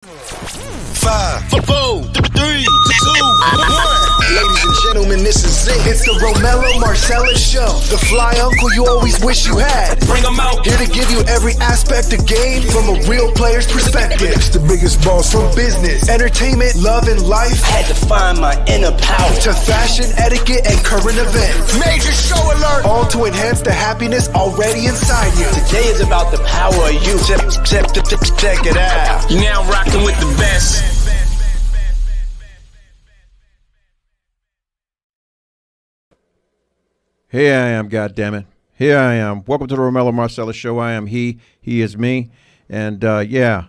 5, 4, 3, 2, 1. Ladies and gentlemen, this is it. It's the ROMELLO Marcellus Show. The fly uncle you always wish you had. Bring 'em out. Here to give you every aspect of game from a real player's perspective. It's the biggest boss from business, entertainment, love, and life. Had to find my inner power. To fashion, etiquette, and current events. Major show alert. All to enhance the happiness already inside you. Today is about the power of you. Check it out. You're now rocking with the best. Here I am, goddammit. Here I am. Welcome to the ROMELLO Marcellus Show. I am he is me. And yeah,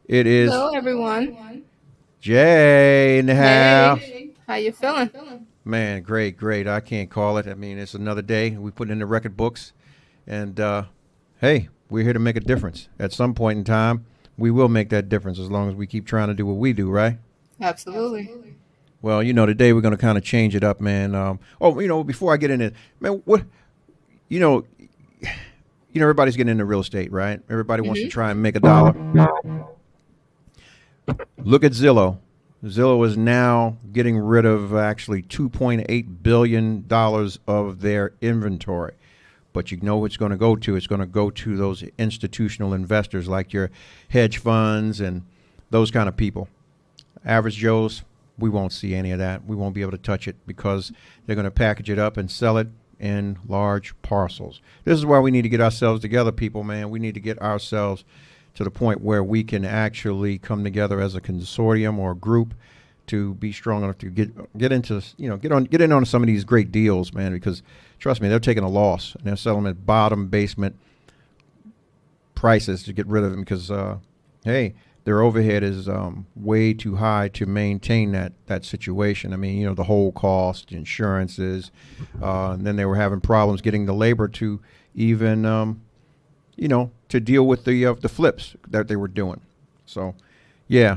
it is. Hello, everyone. Jay in the house. Hey, how you feeling? Man, great. I can't call it. I mean, it's another day. We put it in the record books. And hey, we're here to make a difference. At some point in time, we will make that difference as long as we keep trying to do what we do, right? Absolutely. Well, today we're going to kind of change it up, man. Before I get in it, man, everybody's getting into real estate, right? Everybody wants to try and make a dollar. Look at Zillow. Zillow is now getting rid of actually $2.8 billion of their inventory. But you know what it's going to go to? It's going to go to those institutional investors like your hedge funds and those kind of people. Average Joes, we won't see any of that. We won't be able to touch it because they're going to package it up and sell it in large parcels. This is why we need to get ourselves together, people, man. We need to get ourselves to the point where we can actually come together as a consortium or a group to be strong enough to get into, get in on some of these great deals, man, because trust me, they're taking a loss and they're selling at bottom basement prices to get rid of them because, hey, their overhead is way too high to maintain that situation. I mean, the whole cost, insurances, and then they were having problems getting the labor to even, to deal with the flips that they were doing. So, yeah,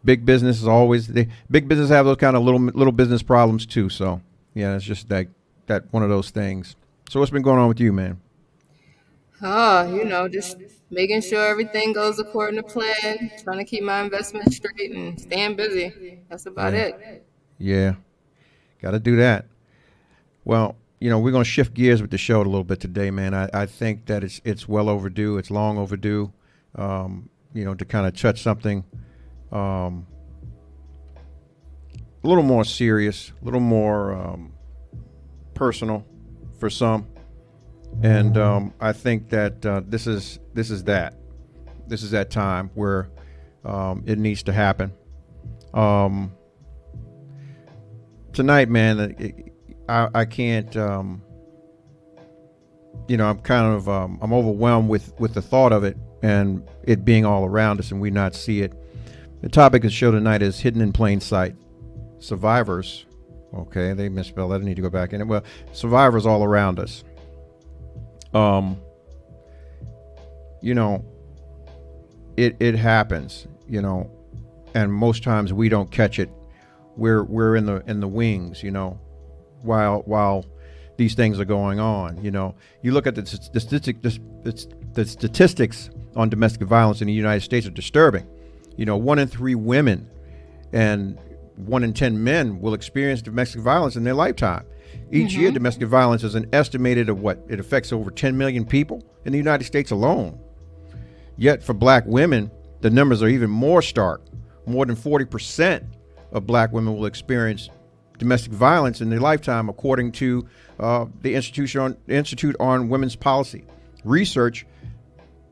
big business is always big business have those kind of little business problems too. So, yeah, it's just that one of those things. So, what's been going on with you, man? Just making sure everything goes according to plan, trying to keep my investments straight and staying busy. That's about it. Yeah, got to do that. Well, we're going to shift gears with the show a little bit today, man. I think that it's well overdue. It's long overdue, to kind of touch something a little more serious, a little more personal for some. And I think that this is that time where it needs to happen. Tonight, man, I can't. I'm kind of I'm overwhelmed with the thought of it and it being all around us and we not see it. The topic of the show tonight is hidden in plain sight. Survivors. Okay, they misspelled that. I need to go back in it. Well, survivors all around us. It happens, and most times we don't catch it. We're in the wings, while these things are going on. You look at the statistics on domestic violence in the United States are disturbing. 1 in 3 women and 1 in 10 men will experience domestic violence in their lifetime. Each year, domestic violence is an estimated of it affects over 10 million people in the United States alone. Yet for black women, the numbers are even more stark. More than 40% of black women will experience domestic violence in their lifetime, according to the Institute on Women's Policy. Research,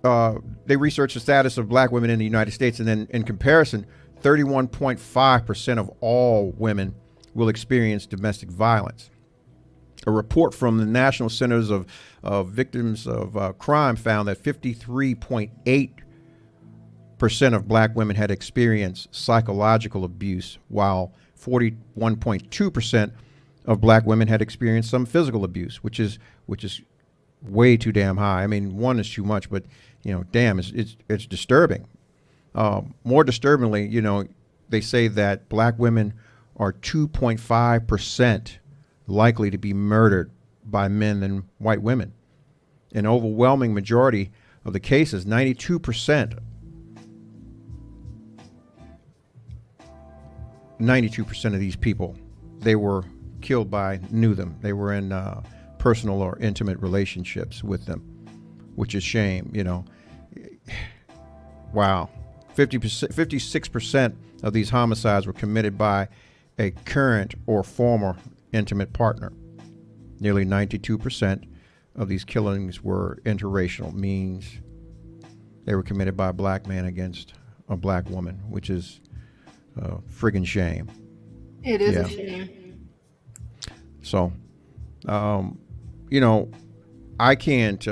they researched the status of black women in the United States, and then in comparison, 31.5% of all women will experience domestic violence. A report from the National Centers of Victims of Crime found that 53.8% of black women had experienced psychological abuse, while 41.2% of black women had experienced some physical abuse, which is way too damn high. I mean, one is too much, but damn, it's disturbing. More disturbingly, they say that black women are 2.5% likely to be murdered by men than white women. An overwhelming majority of the cases, 92%, 92% of these people, they were killed by, knew them. They were in personal or intimate relationships with them, which is shame, you know. Wow. 56% of these homicides were committed by a current or former intimate partner. Nearly 92% of these killings were interracial, means they were committed by a black man against a black woman, which is a friggin' shame. It is a shame. So, you know, I can't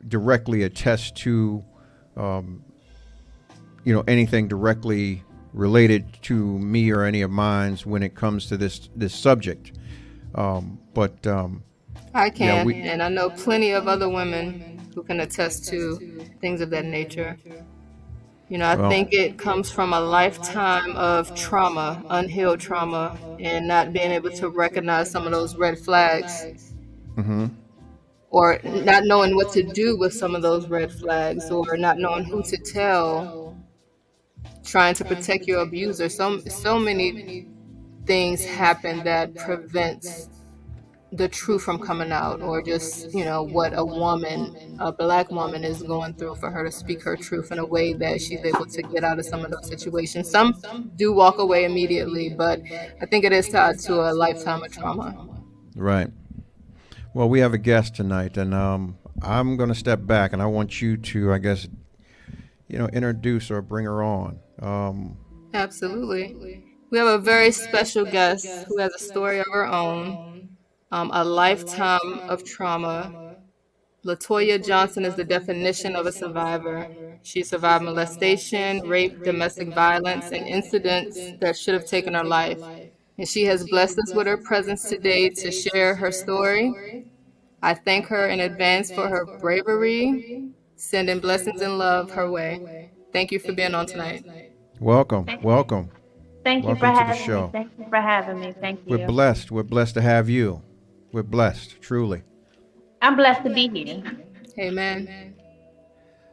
directly attest to, you know, anything directly related to me or any of mine when it comes to this subject. But I can, and I know plenty of other women who can attest to things of that nature. You know, I think it comes from a lifetime of trauma, unhealed trauma, and not being able to recognize some of those red flags. Mm-hmm. Or not knowing what to do with some of those red flags, or not knowing who to tell, trying to protect your abuser. So many things happen that prevents the truth from coming out, or just, you know, what a black woman is going through, for her to speak her truth in a way that she's able to get out of some of those situations. Some do walk away immediately, but I think it is tied to a lifetime of trauma. Right. Well, we have a guest tonight, and I'm going to step back, and I want you to, I guess, you know, introduce or bring her on. Absolutely. We have a very special guest who has a story of her own, a lifetime of trauma. LaToya Johnson is the definition of a survivor. She survived molestation, rape, domestic violence, and incidents that should have taken her life. And she has blessed us with her presence today to share her story. I thank her in advance for her bravery, sending blessings and love her way. Thank you for being on tonight. Welcome. Welcome. Thank you for Welcome to the having show. me. Thank you for having me. Thank you. We're blessed. We're blessed to have you. We're blessed, truly. I'm blessed to be here. Amen.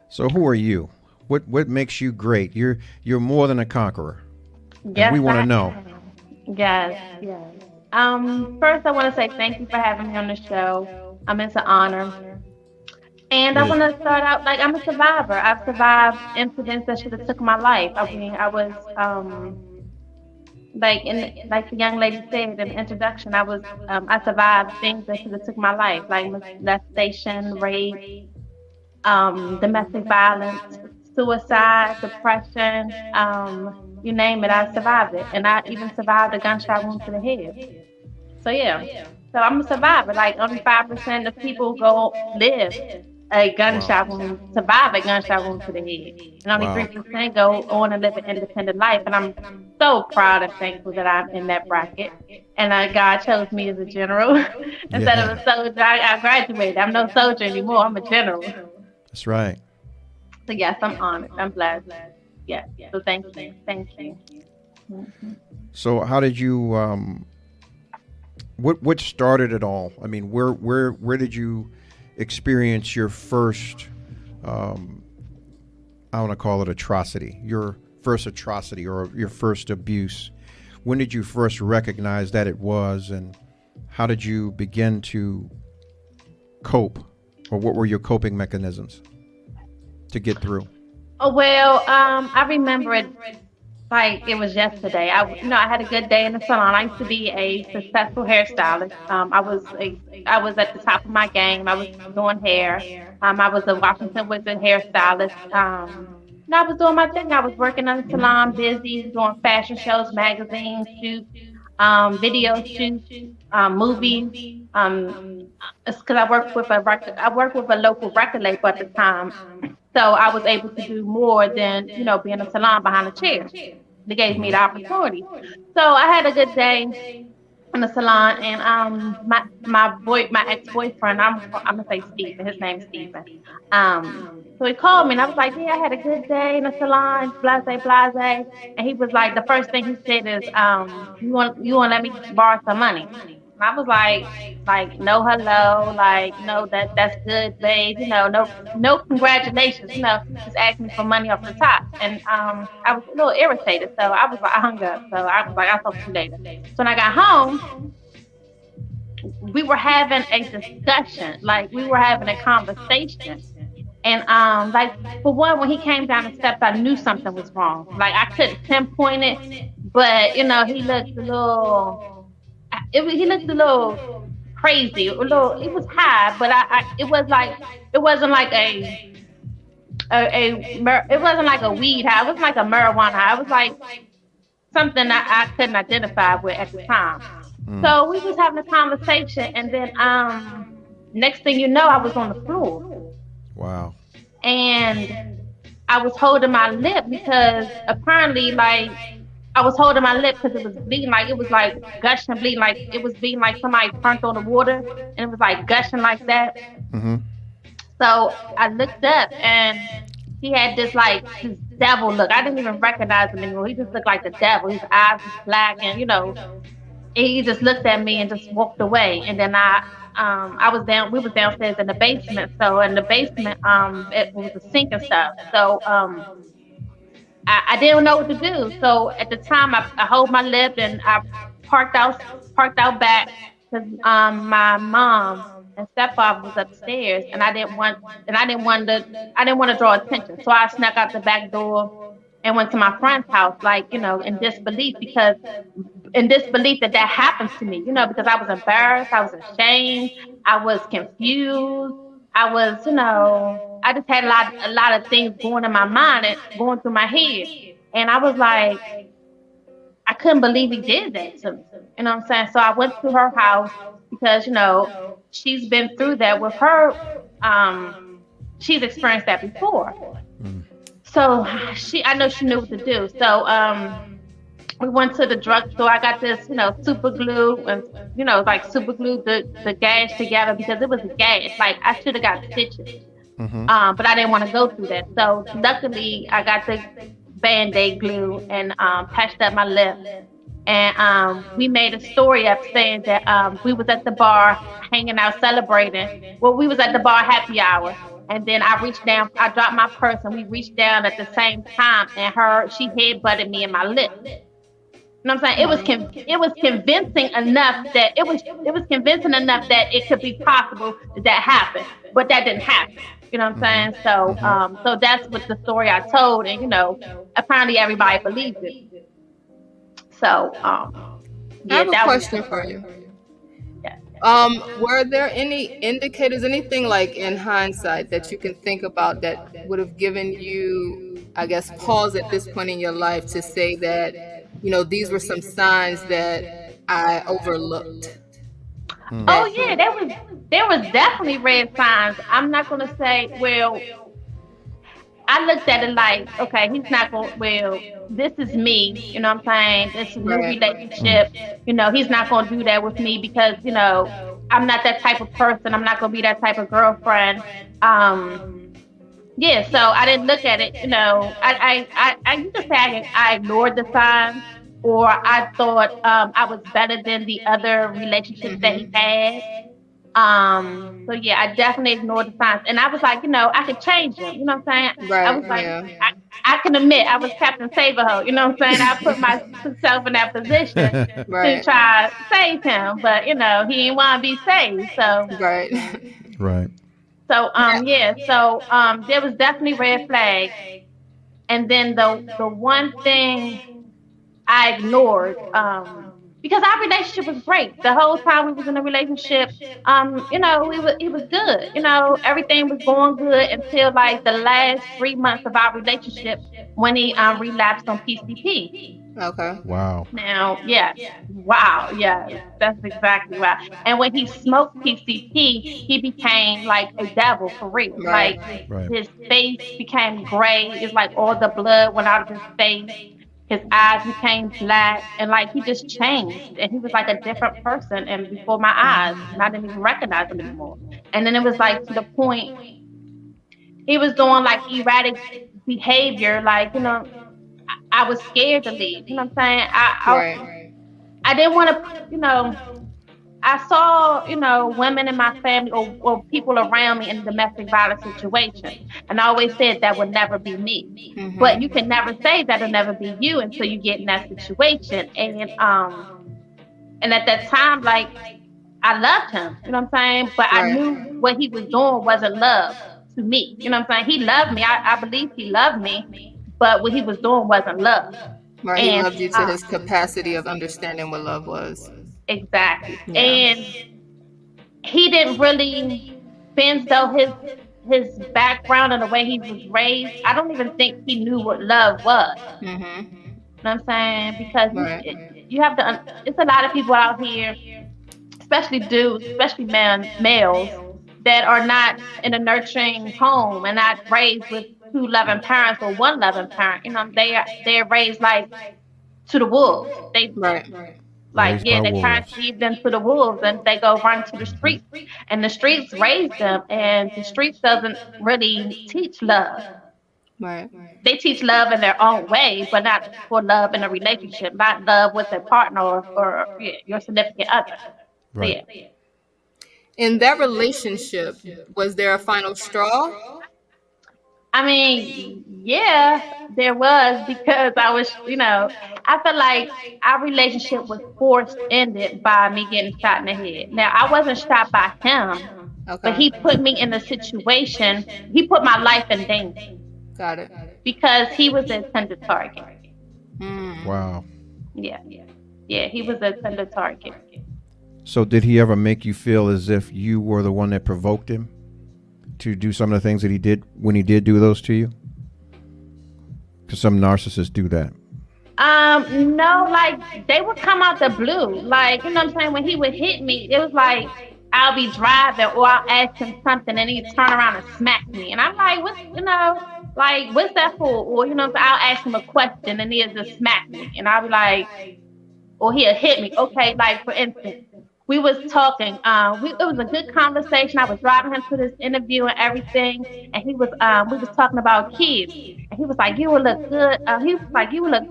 So who are you? What makes you great? You're more than a conqueror. Yes, And we want to know. Yes, yes. First I want to say thank you for having me on the show. It's an honor. And I want to start out like I'm a survivor. I've survived incidents that should have took my life. I mean, I was like the young lady said in the introduction, I survived things that should have took my life, like molestation, rape, domestic violence, suicide, depression, you name it, I survived it. And I even survived a gunshot wound to the head. So yeah. So I'm a survivor. Like only 5% of people live a gunshot wound, survive a gunshot wound to the head. And only 3% go on and live an independent life. And I'm so proud and thankful that I'm in that bracket. And God chose me as a general instead of a soldier. I graduated. I'm no soldier anymore. I'm a general. That's right. So yes, I'm honored. I'm blessed. Yeah. So thank you. Thank you. Mm-hmm. So how did you what started it all? I mean, where did you experience your first I want to call it atrocity, your first atrocity or your first abuse? When did you first recognize that it was, and how did you begin to cope, or what were your coping mechanisms to get through? Oh, well, I remember it like it was yesterday. I had a good day in the salon. I used to be a successful hairstylist. I was at the top of my game. I was doing hair. I was a Washington Wizard hairstylist. And I was doing my thing. I was working in the salon, busy, doing fashion shows, magazines, shoots, video shoots, movies. It's because I worked with a local record label at the time. So I was able to do more than, being a salon behind a chair. They gave me the opportunity. So I had a good day in the salon, and my ex-boyfriend, I'm gonna say Stephen, his name's Stephen. So he called me and I was like, yeah, I had a good day in the salon, blase. And he was like, the first thing he said is, you want to let me borrow some money? And I was like, no, hello, like, no, that's good, babe. No, congratulations. Just asking me for money off the top. And I was a little irritated, so I was like, I hung up. So I was like, I'll talk to you later. So when I got home, we were having a discussion, like we were having a conversation. And like for one, when he came down the steps, I knew something was wrong. Like I couldn't pinpoint it, but he looked a little. He looked a little crazy. A little. It was high, but it was like it wasn't like it wasn't like a weed high. It wasn't like a marijuana high. It was like something that I couldn't identify with at the time. So we was having a conversation, and then next thing you know, I was on the floor. Wow. And I was holding my lip because apparently, like, I was holding my lip because it was bleeding, like it was like gushing, bleeding, like it was being like somebody turned on the water, and it was like gushing like that. Mm-hmm. So I looked up, and he had this devil look. I didn't even recognize him anymore. He just looked like the devil. His eyes was black, and he just looked at me and just walked away. And then we was downstairs in the basement. So in the basement, it was a sink and stuff. So I didn't know what to do. So at the time, I hold my lip and I parked out back because my mom and stepfather was upstairs, and I didn't want to draw attention. So I snuck out the back door and went to my friend's house, in disbelief that happened to me, because I was embarrassed, I was ashamed, I was confused, I was, I just had a lot of things going in my mind and going through my head. And I was like, I couldn't believe he did that to me. You know what I'm saying? So I went to her house because, she's been through that with her. She's experienced that before. So I know she knew what to do. So we went to the drugstore. I got this, super glue and, like super glue the gash together because it was a gash. Like I should have got stitches. Mm-hmm. But I didn't want to go through that. So luckily I got the Band-Aid glue and patched up my lip. And we made a story up saying that we was at the bar hanging out celebrating. Well, we was at the bar happy hour. And then I reached down, I dropped my purse, and we reached down at the same time, and she head-butted me in my lip. You know what I'm saying? It was convincing enough that it could be possible that happened, but that didn't happen. You know what I'm saying? So so that's what the story I told, and apparently everybody believed it. So I have a question for you. Were there any indicators, anything like in hindsight that you can think about that would have given you, I guess, pause at this point in your life to say that, these were some signs that I overlooked? Oh yeah, there was definitely red signs. I'm not gonna say, well, I looked at it like, okay, he's not going, well, this is me, you know what I'm saying? This is a new relationship. He's not going to do that with me because, I'm not that type of person. I'm not going to be that type of girlfriend. Yeah, so I didn't look at it, you could say I ignored the signs, or I thought I was better than the other relationships that he had. So yeah, I definitely ignored the signs, and I was like, I could change them. You know what I'm saying? Right. I was like, I can admit I was Captain Save-A-Ho. You know what I'm saying? I put myself in that position to try to save him, but he didn't want to be saved. So right. So So there was definitely red flags, and then the one thing I ignored. Because our relationship was great. The whole time we was in a relationship, it was good. Everything was going good until like the last 3 months of our relationship when he relapsed on PCP. Okay. Wow. Now, yeah. Wow. Yeah. That's exactly right. And when he smoked PCP, he became like a devil for real. Right. His face became gray. It's like all the blood went out of his face. His eyes became black, and like he just changed, and he was like a different person. And before my eyes, and I didn't even recognize him anymore. And then it was like to the point he was doing like erratic behavior, like I was scared to leave. You know what I'm saying? I didn't want to, I saw, women in my family or people around me in domestic violence situations. And I always said that would never be me. But you can never say that'll never be you until you get in that situation. And at that time, like, I loved him, you know what I'm saying? But I Right. knew what he was doing wasn't love to me. You know what I'm saying? He loved me. I believe he loved me, but what he was doing wasn't love. Right. He And loved you to his capacity of understanding what love was. exactly. Yeah. And he didn't really, since though his background and the way he was raised, I don't even think he knew what love was. You know what I'm saying? Because Right. you have to. It's a lot of people out here, especially dudes, especially males, that are not in a nurturing home and not raised with two loving parents or one loving parent. They're raised like to the wolves. They Right. like, Raised yeah, by their parents wolves. leave them to the wolves and they go run to the streets. And the streets raise them, and the streets doesn't really teach love. Right. They teach love in their own way, but not for love in a relationship, not love with a partner or your significant other. Right. So, yeah. In that relationship, was there a final straw? I mean, yeah, there was, because I was, I feel like our relationship was forced ended by me getting shot in the head. Now, I wasn't shot by him, but Okay. he put me in a situation, he put my life in danger Got it. because he was the intended target. Wow. Yeah. Yeah, he was the intended target. So did he ever make you feel as if you were the one that provoked him to do some of the things that he did when he did do those to you? Because some narcissists do that. No, like, they would come out the blue. Like, you know what I'm saying? When he would hit me, it was like I'll be driving or I'll ask him something and he'd turn around and smack me. And I'm like, what's that for? Or, I'll ask him a question and he'll just smack me. And I'll be like, or he'll hit me. Okay, like, for instance, we was talking. It was a good conversation. I was driving him to this interview and everything, and we was talking about kids. And he was like, "You would look good." He was like, "You would look,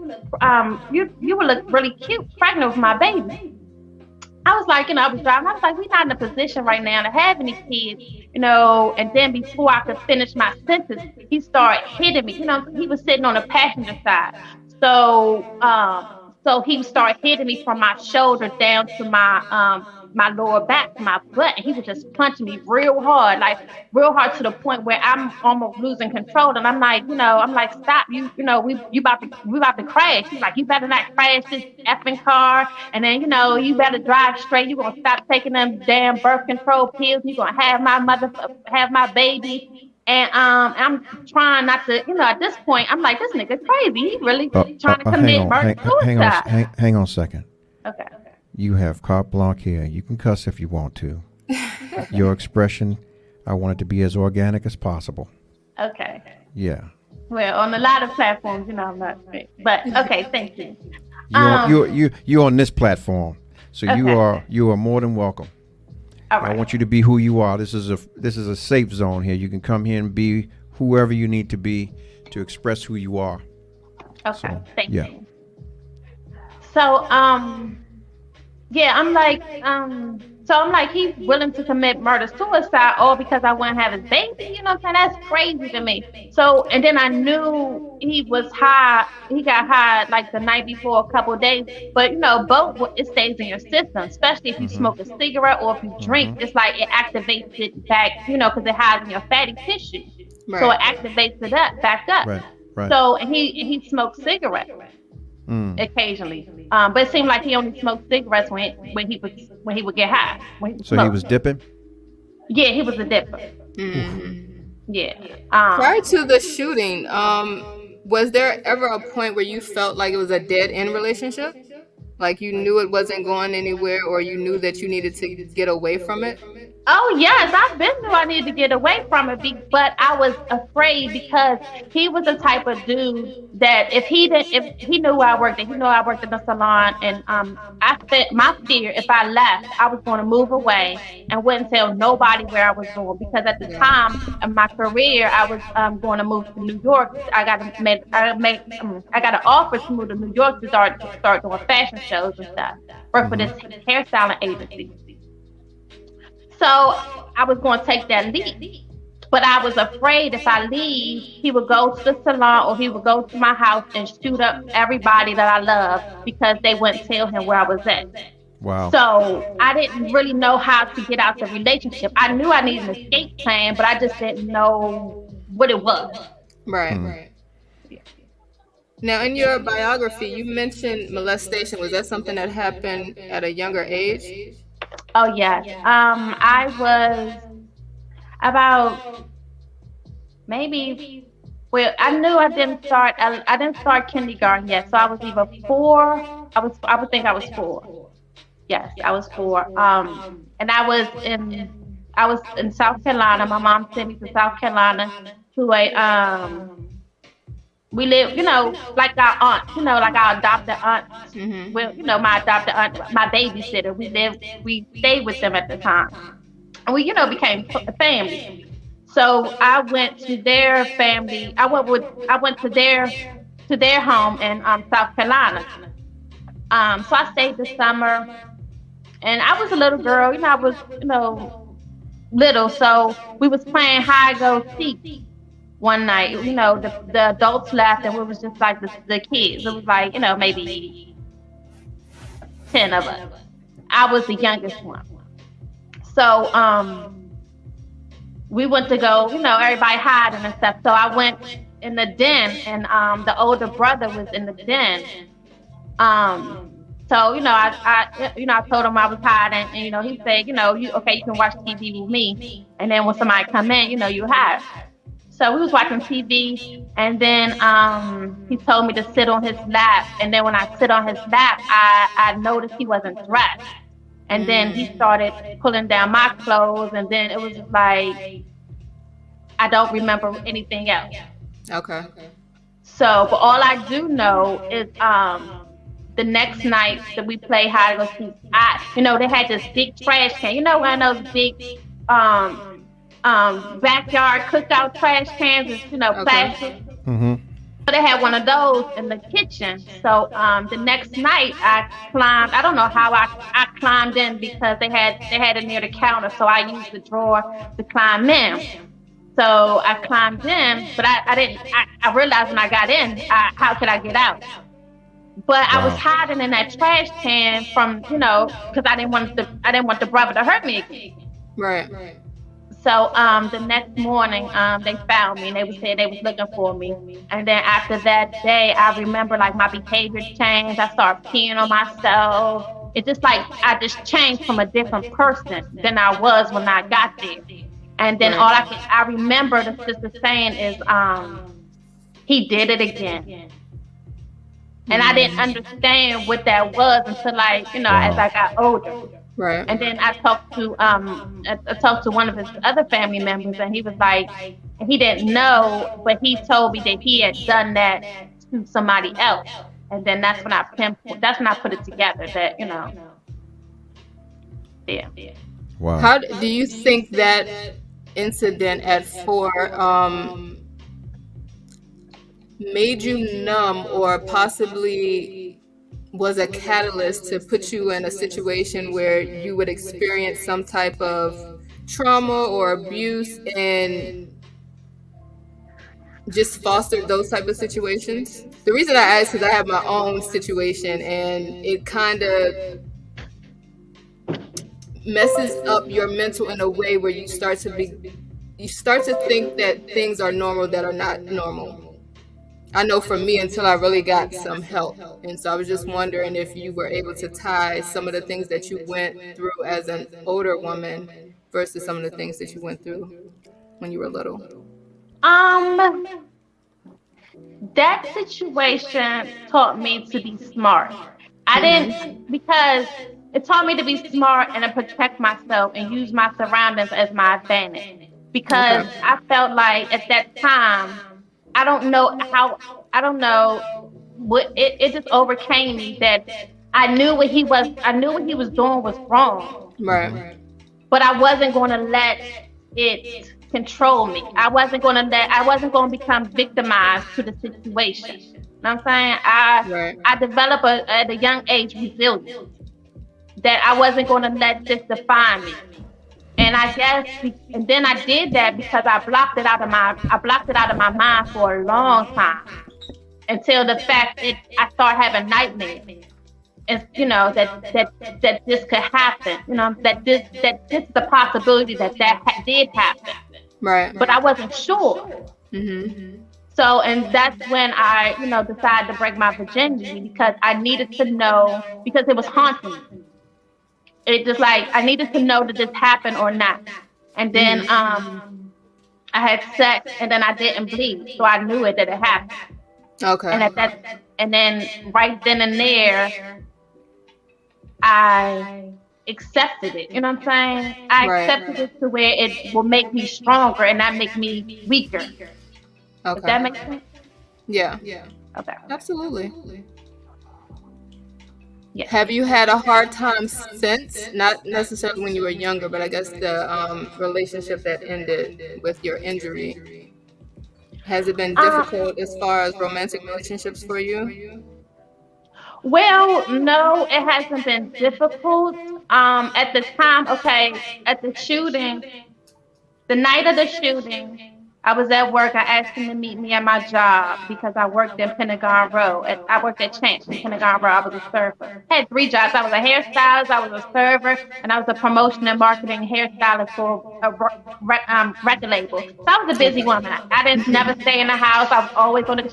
you would look really cute, pregnant with my baby." I was like, I was driving. I was like, "We're not in a position right now to have any kids, And then before I could finish my sentence, he started hitting me. He was sitting on the passenger side, so he started hitting me from my shoulder down to my lower back, to my butt, and he was just punching me real hard to the point where I'm almost losing control. And I'm like, stop, we about to crash. He's like, you better not crash this effing car, and then you better drive straight. You're gonna stop taking them damn birth control pills. You're gonna have my baby. And I'm trying not to, at this point, I'm like, this nigga crazy. He really trying to commit murder suicide. Hang on a second. Okay. You have carte blanche here. You can cuss if you want to. Your expression, I want it to be as organic as possible. Okay. Yeah. Well, on a lot of platforms, I'm not straight. But okay, thank you. You're on this platform, so Okay. you are more than welcome. All right. I want you to be who you are. This is a safe zone here. You can come here and be whoever you need to be to express who you are. Okay. So, Thank yeah. you. So, yeah, I'm like, he's willing to commit murder suicide all because I wouldn't have his baby. You know what I'm saying? That's crazy to me. So, and then I knew he was high. He got high like the night before, a couple of days. But both, it stays in your system, especially if you smoke a cigarette or if you drink. It's like it activates it back, because it hides in your fatty tissue. Right. So it activates it back up. Right. So, and he smoked cigarettes. Occasionally, but it seemed like he only smoked cigarettes when he would get high. So he was dipping? Yeah, he was a dipper. Yeah. Prior to the shooting, was there ever a point where you felt like it was a dead end relationship? Like you knew it wasn't going anywhere, or you knew that you needed to get away from it? Oh yes, I've been knew I needed to get away from it, but I was afraid because he was the type of dude that if he knew where I worked, he knew I worked in the salon, and my fear, if I left, I was going to move away and wouldn't tell nobody where I was going, because at the time of my career, I was going to move to New York. I got an offer to move to New York to start doing fashion shows and stuff, work for this hairstyling agency. So I was going to take that leap. But I was afraid if I leave, he would go to the salon or he would go to my house and shoot up everybody that I love because they wouldn't tell him where I was at. Wow. So I didn't really know how to get out the relationship. I knew I needed an escape plan, but I just didn't know what it was. Right. Right. Now, in your biography, you mentioned molestation. Was that something that happened at a younger age? Oh yes. I was about maybe. Well, I knew I didn't start. I didn't start kindergarten yet, so I was either 4. I would think I was 4. Yes, I was 4. And I was in South Carolina. My mom sent me to South Carolina to a we live, like our aunt, like our adopted aunt. Mm-hmm. Well, my adopted aunt, my babysitter. We stayed with them at the time, and we, became a family. So I went to their family. I went to their home in South Carolina. So I stayed this summer, and I was a little girl. I was, little. So we was playing hide go seek one night. The adults left, and we was just like the kids. It was like, maybe 10 of us. I was the youngest one. So we went to go, everybody hiding and stuff. So I went in the den, and the older brother was in the den. So I told him I was hiding, and he said, you can watch TV with me, and then when somebody come in, you hide. So we was watching TV, and then he told me to sit on his lap, and then when I sit on his lap, I noticed he wasn't dressed, and then he started pulling down my clothes, and then it was just like I don't remember anything else. Okay. So, but all I do know is the next night that we play hide and go seek, they had this big trash can. One of those big backyard cookout trash cans is, plastic. Mm-hmm. So they had one of those in the kitchen. So the next night I climbed. I don't know how I climbed in because they had it near the counter. So I used the drawer to climb in. So I climbed in, but I didn't. I realized when I got in, how could I get out? But I was hiding in that trash can from, because I didn't want the brother to hurt me again. Right. So the next morning, they found me, and they said they was looking for me. And then after that day, I remember like my behavior changed. I started peeing on myself. It's just like I just changed from a different person than I was when I got there. And then all I remember the sister saying is, he did it again. And I didn't understand what that was until as I got older. Right. And then I talked to one of his other family members, and he was like, he didn't know, but he told me that he had done that to somebody else. And then that's when I put it together that, yeah. Wow. How do you think that incident at 4 made you numb, or possibly was a catalyst to put you in a situation where you would experience some type of trauma or abuse and just fostered those type of situations? The reason I ask is I have my own situation, and it kind of messes up your mental in a way where you start to think that things are normal that are not normal. I know for me, until I really got some help. And so I was just wondering if you were able to tie some of the things that you went through as an older woman versus some of the things that you went through when you were little. That situation taught me to be smart. I didn't, because it taught me to be smart and to protect myself and use my surroundings as my advantage. Because I felt like at that time, I don't know what it just overcame me that I knew what he was doing was wrong. Right. But I wasn't going to let it control me. I wasn't going to become victimized to the situation. You know what I'm saying? I developed at a young age resilience that I wasn't going to let this define me. And I guess, and then I did that because I blocked it out of my mind for a long time until the fact that I started having nightmares. And that this could happen. That this is the possibility that did happen. Right. But I wasn't sure. So, and that's when I, decided to break my virginity because I needed to know, because it was haunting me. It just like, I needed to know that this happened or not. And then I had sex and then I didn't bleed. So I knew that it happened. Okay. And then right then and there, I accepted it. You know what I'm saying? I accepted it to where it will make me stronger and not make me weaker. Okay. Does that make sense? Yeah. Okay. Absolutely. Yeah. Have you had a hard time since? Not necessarily when you were younger, but I guess the relationship that ended with your injury. Has it been difficult as far as romantic relationships for you? Well, no, it hasn't been difficult. At the time, at the shooting, the night of the shooting, I was at work. I asked him to meet me at my job because I worked in Pentagon Row. I worked at Chance in Pentagon Row. I was a server. I had 3 jobs. I was a hairstylist, I was a server, and I was a promotion and marketing hairstylist for a record label. So I was a busy woman. I didn't never stay in the house. I was always on the.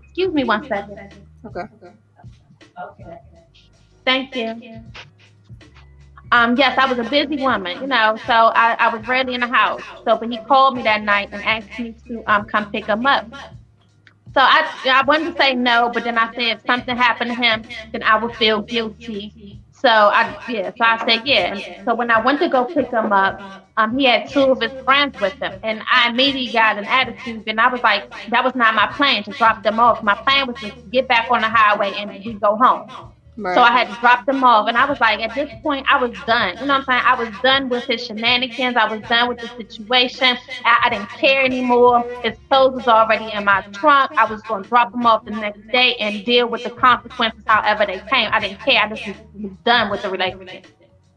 Excuse me one second. Okay. Thank you. Yes, I was a busy woman, so I was rarely in the house. So, but he called me that night and asked me to come pick him up. So I wanted to say no, but then I said if something happened to him, then I would feel guilty. So I said yeah. And so when I went to go pick him up, he had 2 of his friends with him, and I immediately got an attitude. And I was like, that was not my plan to drop them off. My plan was to get back on the highway and we go home. Right. So I had to drop them off, and I was like, at this point, I was done. You know what I'm saying? I was done with his shenanigans. I was done with the situation. I didn't care anymore. His clothes was already in my trunk. I was going to drop them off the next day and deal with the consequences however they came. I didn't care. I just was done with the relationship.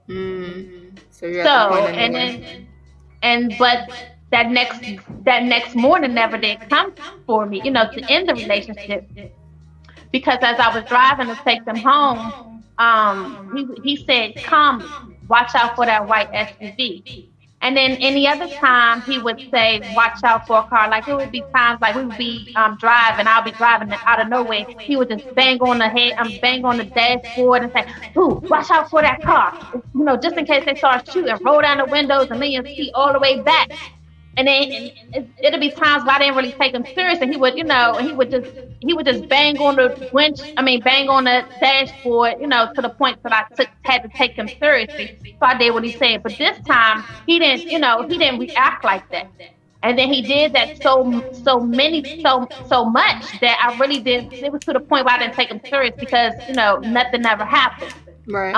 So you're at the point but that next morning never did come for me, to end the relationship. Because as I was driving to take them home, he said, "Come, watch out for that white SUV." And then any other time he would say, "Watch out for a car." Like it would be times like we would be driving, I'll be driving, and out of nowhere he would just bang on the dashboard and say, "Ooh, watch out for that car." Just in case they start shooting, roll down the windows and lean your seat all the way back. And then it'll be times where I didn't really take him serious, and he would just bang on the dashboard, to the point that I had to take him seriously. So I did what he said. But this time he didn't react like that. And then he did that so much that I really did. It was to the point where I didn't take him serious because nothing ever happened. Right.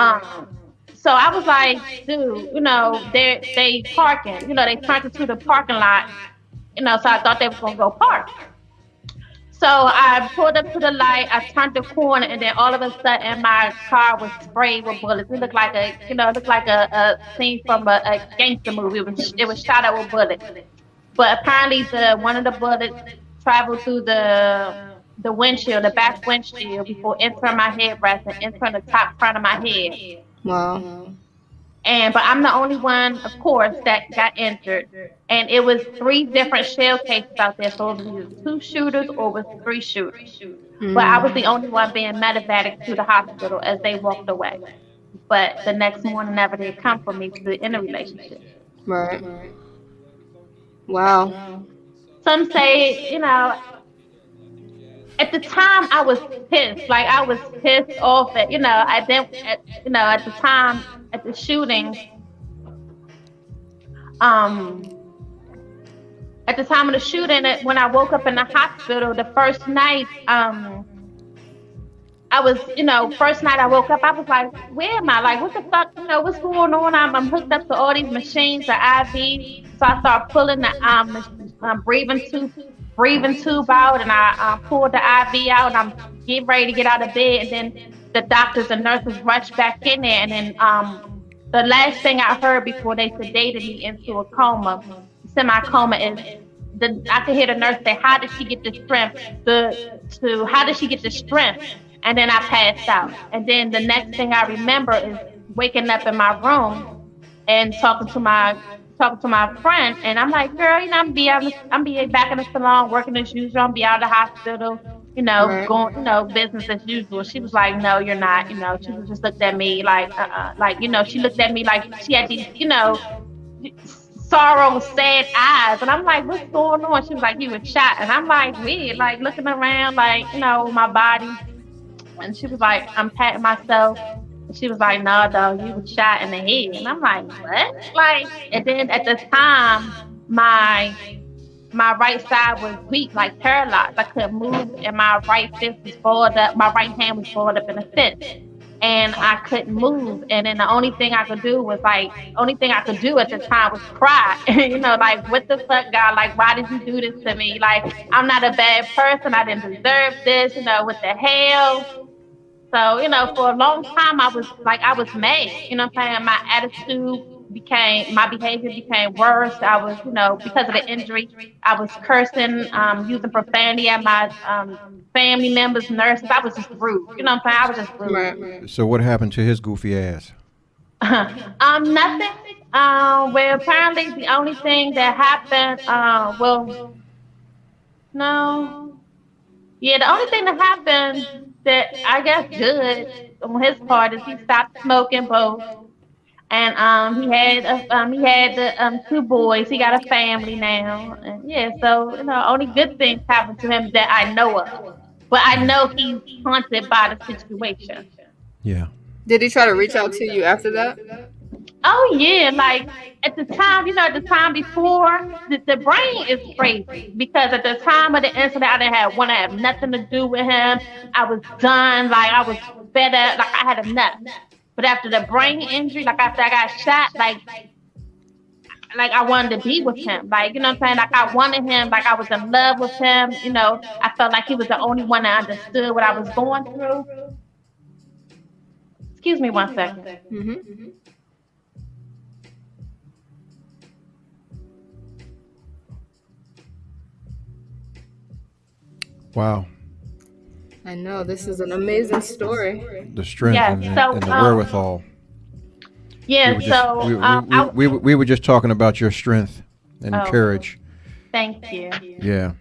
So I was like, dude, they parking, they turned into the parking lot, so I thought they was going to go park. So I pulled up to the light, I turned the corner, and then all of a sudden my car was sprayed with bullets. It looked like a scene from a gangster movie. It was shot at with bullets. But apparently one of the bullets traveled through the windshield, the back windshield, before entering my headrest and entering the top front of my head. Wow. But I'm the only one, of course, that got injured. And it was 3 different shell cases out there. So it was 2 shooters or it was 3 shooters. But I was the only one being medevac to the hospital as they walked away. But the next morning never did come for me to end a relationship. Right. Wow. Some say, at the time I was pissed. Like I was pissed off at, at the time at the shooting. At the time of the shooting, when I woke up in the hospital the first night, first night I woke up, I was like, where am I? Like, what the fuck? What's going on? I'm hooked up to all these machines, the IV. So I started pulling the breathing tube out, and I pulled the IV out, and I'm getting ready to get out of bed, and then the doctors and nurses rushed back in there, and then the last thing I heard before they sedated me into a coma, semi-coma, is I could hear the nurse say, "How did she get the strength? How did she get the strength?" And then I passed out. And then the next thing I remember is waking up in my room and talking to my friend, and I'm like, "Girl, I'm be back in the salon working as usual. I'm be out of the hospital, Right. going, business as usual." She was like, "No, you're not." She just looked at me like, like, she looked at me like she had these, sorrow, sad eyes, and I'm like, "What's going on?" She was like, "You were shot," and I'm like, weird, like looking around, like, my body, and she was like, I'm patting myself. She was like, "No, dog, you were shot in the head." And I'm like, "What?" Like, and then at the time, my right side was weak, like paralyzed. I couldn't move, and my right fist was folded up. My right hand was folded up in a fist, and I couldn't move. And then the only thing I could do at the time was cry. Like, what the fuck, God? Like, why did you do this to me? Like, I'm not a bad person. I didn't deserve this. What the hell? So, for a long time, I was mad. What I'm saying? My behavior became worse. I was, because of the injury, I was cursing, using profanity at my family members, nurses. I was just rude. What I'm saying? I was just rude. Right. So what happened to his goofy ass? Nothing. Well, apparently the only thing that happened, well, no. Yeah, the only thing that happened that I guess good on his part is he stopped smoking both, and he had the two boys. He got a family now, and yeah, so only good things happened to him that I know of. But I know he's haunted by the situation. Yeah. Did he try to reach out to you after that? Oh yeah, like at the time, at the time before, the brain is crazy because at the time of the incident, I didn't have nothing to do with him. I was done, like I was fed up, like I had enough. But after the brain injury, like after I got shot, like I wanted to be with him, like what I'm saying, like I wanted him, like I was in love with him. I felt like he was the only one that understood what I was going through. Excuse me one second. Mm-hmm. Wow. I know, this is an amazing story. The strength Yeah, and so, the wherewithal. Yeah, We were just talking about your strength and courage. Thank you. Yeah.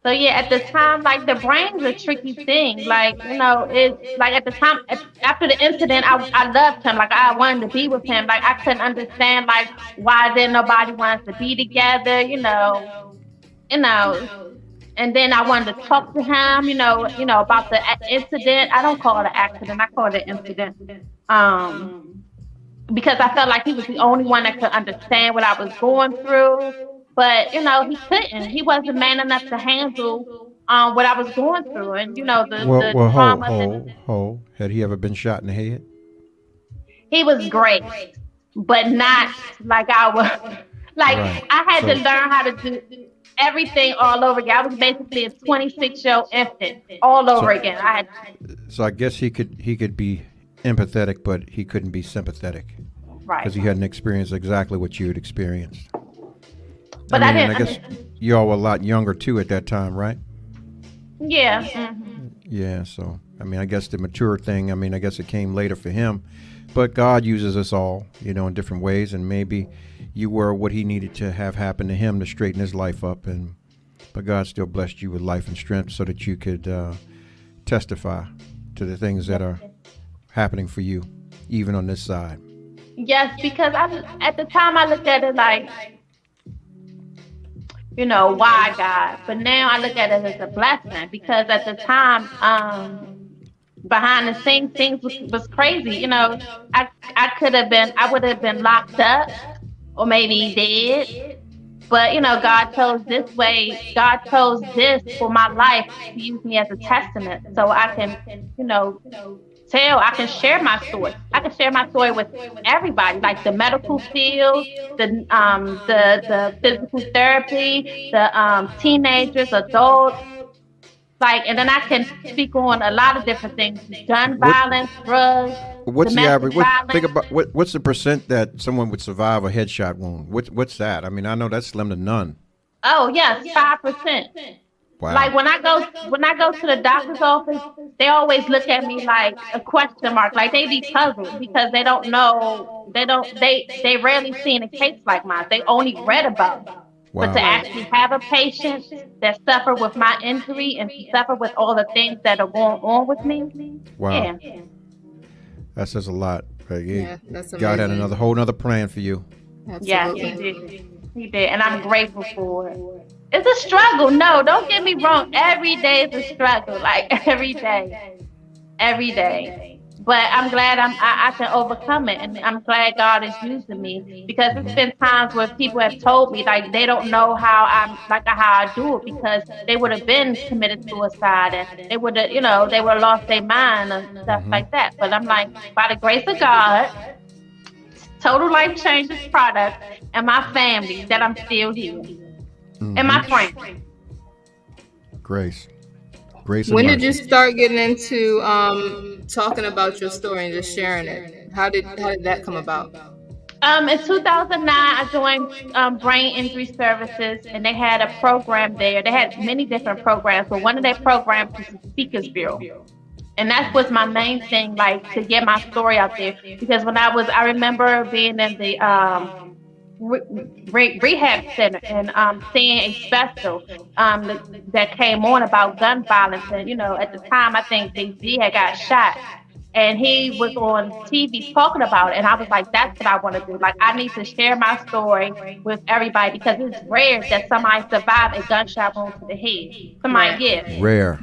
So yeah, at the time, like the brain's a tricky thing. Like, it's like at the time, after the incident, I loved him. Like I wanted to be with him. Like I couldn't understand like why didn't nobody want us to be together. And then I wanted to talk to him. About the incident. I don't call it an accident. I call it an incident. Because I felt like he was the only one that could understand what I was going through. But, he couldn't. He wasn't man enough to handle what I was going through. And, the trauma. Had he ever been shot in the head? He was great, but not like I was. Like, Right. I had to learn how to do everything all over again. I was basically a 26-year-old infant all over again. So I guess he could be empathetic, but he couldn't be sympathetic. Right. Because he hadn't experienced exactly what you had experienced. But I didn't. guess y'all were a lot younger too at that time, right? Yeah. Mm-hmm. Yeah. So I guess the mature thing. I guess it came later for him, but God uses us all, in different ways, and maybe you were what He needed to have happen to him to straighten his life up, but God still blessed you with life and strength so that you could testify to the things that are happening for you, even on this side. Yes, because at the time I looked at it like, why God? But now I look at it as a blessing because at the time, behind the scenes, things was crazy. I would have been locked up or maybe dead. But, God chose this way. God chose this for my life to use me as a testament so I can, I can share my story. I can share my story with everybody, like the medical field, the physical therapy, the teenagers, adults. Like, and then I can speak on a lot of different things: gun violence, drugs, What's the domestic average? Think violence. about what's the percent that someone would survive a headshot wound? What's that? I mean, I know that's slim to none. Oh yes, 5%. Wow. Like when I go to the doctor's office, they always look at me like a question mark. Like they be puzzled because they don't know. They rarely seen a case like mine. They only read about it. But Wow. to actually have a patient that suffer with my injury and suffer with all the things that are going on with me, Wow. yeah. That says a lot. Yeah, that's God had amazing. whole another plan for you. Yeah, he Absolutely. did. He did. And I'm grateful for it. It's a struggle. No, don't get me wrong. Every day is a struggle. Like every day. Every day. But I'm glad I can overcome it. And I'm glad God is using me. Because it's been times where people have told me like they don't know how I do it because they would have been committed suicide and they would have, they would have lost their mind and stuff like that. But I'm like, by the grace of God, Total Life Changes product, and my family, that I'm still here. And my friends. Grace. And When did mercy. you start getting into talking about your story and just sharing it? How did that come about? In 2009, I joined Brain Injury Services, and they had a program there. They had many different programs, but one of their programs was the Speakers Bureau. And that was my main thing, like to get my story out there. Because when I remember being in the rehab center and seeing a special that came on about gun violence. And, at the time, I think DZ had got shot. And he was on TV talking about it. And I was like, that's what I want to do. Like, I need to share my story with everybody because it's rare that somebody survived a gunshot wound to the head. Somebody, yeah. Rare.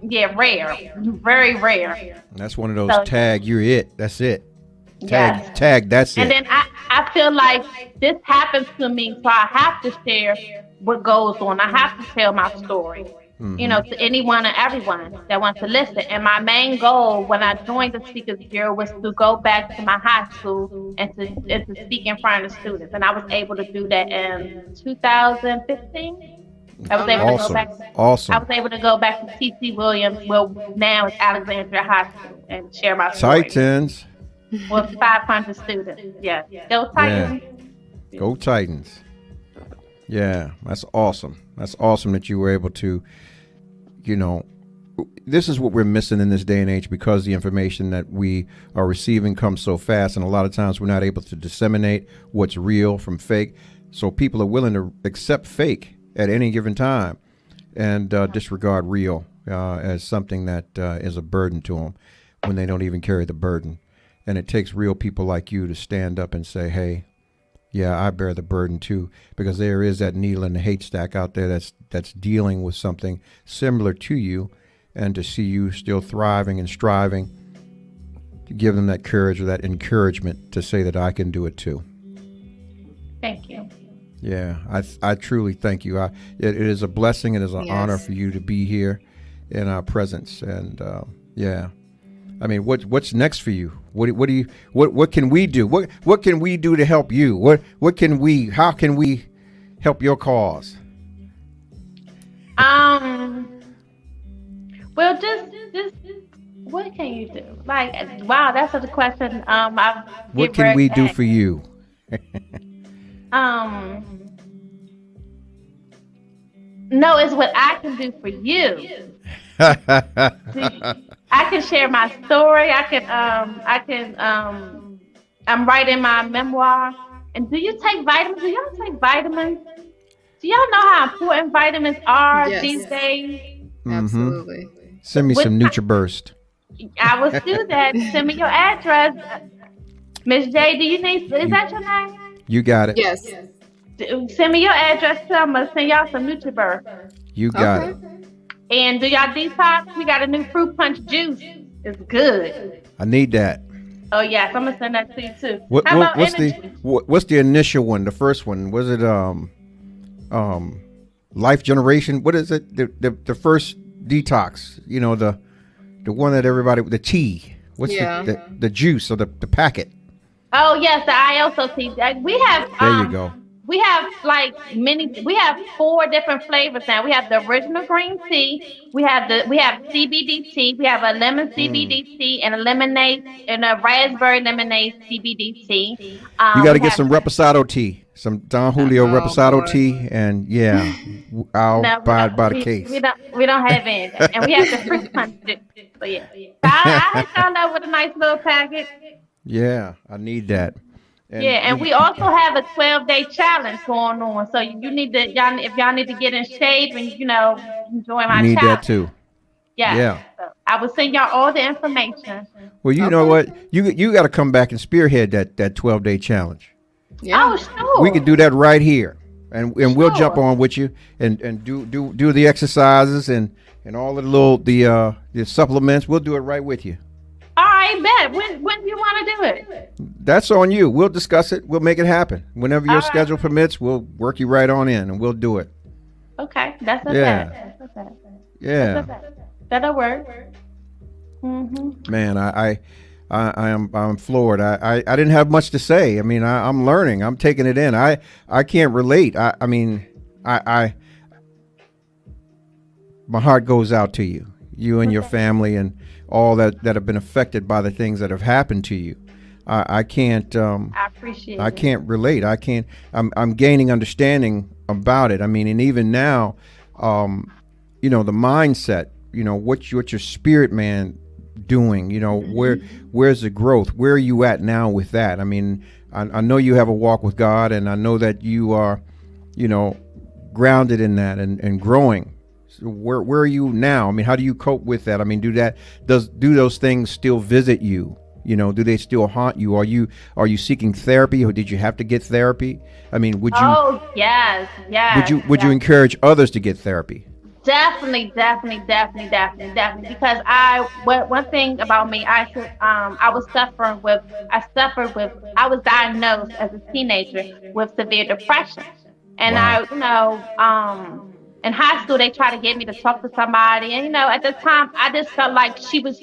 Yeah, rare. Very rare. That's one of those So- tag. You're it. That's it. Yes. Tag. That's it. And then I feel like this happens to me, so I have to share what goes on. I have to tell my story, to anyone and everyone that wants to listen. And my main goal when I joined the Speakers Bureau was to go back to my high school and to speak in front of the students. And I was able to do that in 2015. I was able to go back. Awesome. I was able to go back to T.C. Williams, well, now it's Alexandria High School, and share my story. Titans. With 500 students. Yeah. Go Titans. Yeah. Go Titans. Yeah, that's awesome. That's awesome that you were able to, this is what we're missing in this day and age because the information that we are receiving comes so fast. And a lot of times we're not able to disseminate what's real from fake. So people are willing to accept fake at any given time and disregard real as something that is a burden to them when they don't even carry the burden. And it takes real people like you to stand up and say, hey, yeah, I bear the burden too, because there is that needle in the haystack out there that's dealing with something similar to you, and to see you still thriving and striving, to give them that courage or that encouragement to say that I can do it too. Thank you. Yeah, I truly thank you. It is a blessing. It is an honor for you to be here in our presence. And yeah, I mean, what's next for you? What can we do? What can we do to help you? How can we help your cause? Well, just what can you do? Like, wow, that's a question. What can we do for you? No, it's what I can do for you. I can share my story. I'm writing my memoir. And do you take vitamins? Do y'all take vitamins? Do y'all know how important vitamins are these days? Absolutely. Send me some NutriBurst. I will do that. Send me your address. Miss J, do you need, is that your name? You got it. Yes. Send me your address. I'm going to send y'all some NutriBurst. You got it. And do y'all detox? We got a new fruit punch juice. It's good. I need that. Oh yes, I'm gonna send that to you too. What's the initial one? The first one, was it Life Generation? What is it? The first detox? The one that everybody, the tea. What's the juice or the packet? Oh yes, the IOSO tea. We have there you go. we have like many. We have four different flavors now. We have the original green tea. We have CBD tea. We have a lemon Mm. CBD tea and a lemonade and a raspberry lemonade CBD tea. You got to We get have some reposado tea, some Don Julio Oh reposado boy. tea, and yeah, I'll no, buy it by the case. we don't have any of that, and we have the fruit punch too. So yeah, so I hit y'all up with a nice little packet. Yeah, I need that. And Yeah, and we also have a 12-day challenge going on. So you need to y'all if y'all need to get in shape and enjoy you my need that challenge. too. Yes. Yeah. So I will send y'all all the information. Well, you know Okay. what? You got to come back and spearhead that 12-day challenge. Yeah. Oh, sure. We can do that right here, and we'll jump Sure. on with you and do the exercises and all the little the supplements. We'll do it right with you. All right, bet. When do you want to do it? That's on you. We'll discuss it. We'll make it happen. Whenever All your right. schedule permits, we'll work you right on in, and we'll do it. Okay, that's a Yeah. bet. That's a bet. Yeah, That's a bet. That'll work. Mhm. man. I'm floored. I didn't have much to say. I mean, I'm learning. I'm taking it in. I can't relate. I mean, I my heart goes out to you and your family, and all that have been affected by the things that have happened to you. I can't. I appreciate I it. can't relate. I can't. I'm gaining understanding about it. I mean, and even now, the mindset. What's your spirit man doing? Where's the growth? Where are you at now with that? I mean, I know you have a walk with God, and I know that you are, grounded in that and growing. So where are you now? I mean, how do you cope with that? I mean, do those things still visit you? Do they still haunt you? Are you seeking therapy, or did you have to get therapy? I mean, Oh yes, yes. would you yes. encourage others to get therapy? Definitely. Because one thing about me, I was I was diagnosed as a teenager with severe depression, and Wow. in high school they tried to get me to talk to somebody, and at the time I just felt like she was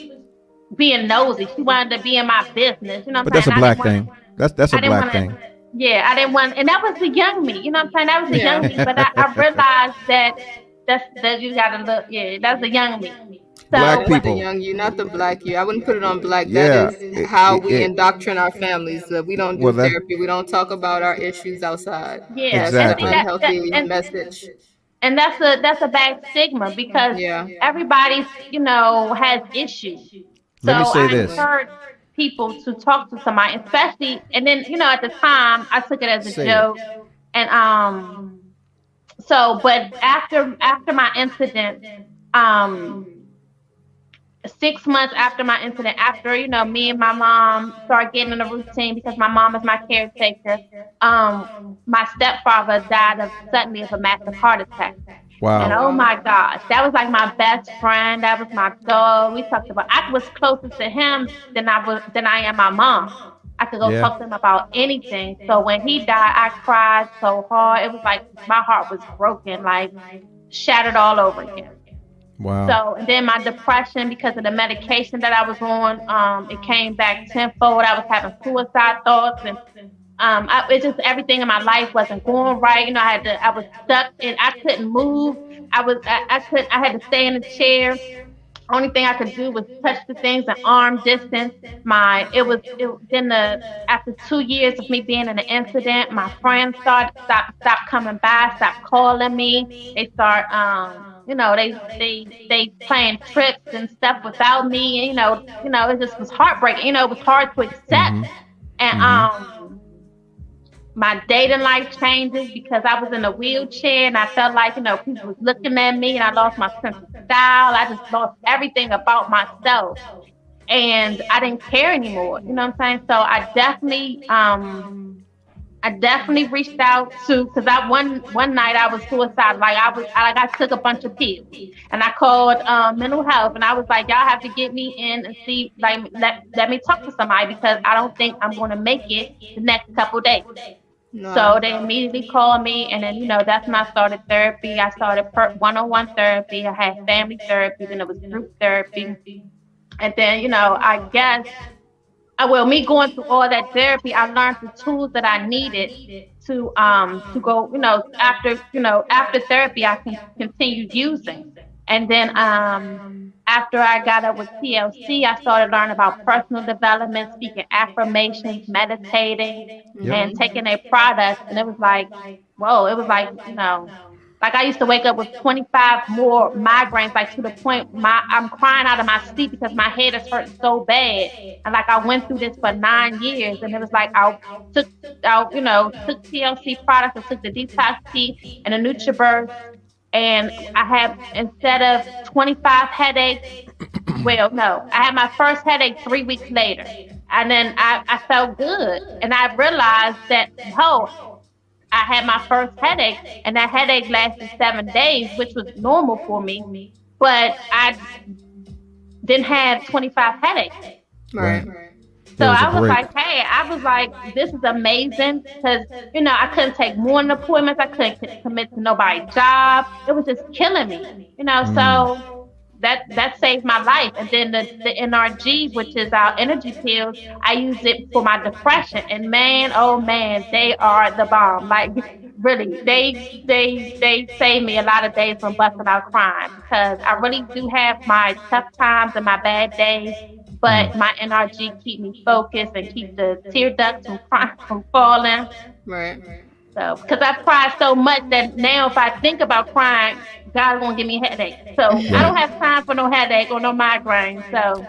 being nosy. She wanted to be in my business. You know what But I'm that's a saying? black thing. That's a I didn't black want thing. to. Yeah, I didn't want, and that was the young me. You know what I'm saying? That was the young Yeah. me. But I realized that you gotta look. Yeah, that's the young me. Black So That's what? the people. young you, not the black you. I wouldn't put it on black. That Yeah. is how we It indoctrinate our families. That we don't well do that therapy. We don't talk about our issues outside. Yeah, That's and the see exactly. that unhealthy message. and that's a bad stigma because Yeah. everybody has issues. So Let me say I this. Definitely. encourage people to talk to somebody, especially. And then at the time I took it as a Say it. joke, and so but after my incident, um 6 months after my incident, after me and my mom started getting in a routine because my mom is my caretaker, my stepfather died suddenly of a massive heart attack. And Oh Wow. oh wow. my gosh, that was like my best friend. That was my dog. We talked about. I was closer to him than I am my mom. I could go Yeah. talk to him about anything. So when he died, I cried so hard. It was like my heart was broken, like shattered all over again. Wow. So and then my depression because of the medication that I was on, it came back tenfold. I was having suicide thoughts, and it just everything in my life wasn't going right. I was stuck and I couldn't move. I had to stay in a chair. Only thing I could do was touch the things at arm distance. Then after 2 years of me being in an incident, my friends stopped coming by, stopped calling me. They start they playing tricks and stuff without me. And, it just was heartbreaking. It was hard to accept. Mhm. And Mhm. my dating life changes because I was in a wheelchair and I felt like, people was looking at me and I lost my sense of style. I just lost everything about myself and I didn't care anymore. You know what I'm saying? So I definitely reached out to, because one night I was suicidal. I took a bunch of pills and I called mental health and I was like, y'all have to get me in and see, like, let me talk to somebody because I don't think I'm going to make it the next couple days. So No. they immediately called me, and then that's when I started therapy. I started one-on-one therapy. I had family therapy, then it was group therapy, and then I guess well, me going through all that therapy, I learned the tools that I needed to go, after therapy I continued using. And then after I got up with TLC, I started learning about personal development, speaking affirmations, meditating, Yep. and taking a product. And it was like, whoa, it was like, like I used to wake up with 25 more migraines, like to the point I'm crying out of my sleep because my head is hurting so bad. And like I went through this for 9 years, and it was like took took TLC products, I took the detox tea and the NutriBurst, and I had, instead of 25 headaches, well, no, I had my first headache 3 weeks later, and then I felt good, and I realized that, I had my first headache, and that headache lasted 7 days, which was normal for me, but I didn't have 25 headaches. Right. So There was a I was break. like, hey, I was like, this is amazing, because, I couldn't take morning appointments. I couldn't commit to nobody's job. It was just killing me, so that saved my life. And then the NRG, which is our energy pills, I use it for my depression. And man, oh man, they are the bomb. Like, really, they save me a lot of days from busting out crying, because I really do have my tough times and my bad days. But my NRG keep me focused and keep the tear ducts from falling. Right. So, because I've cried so much that now if I think about crying, God's gonna give me a headache. So I don't have time for no headache or no migraine. So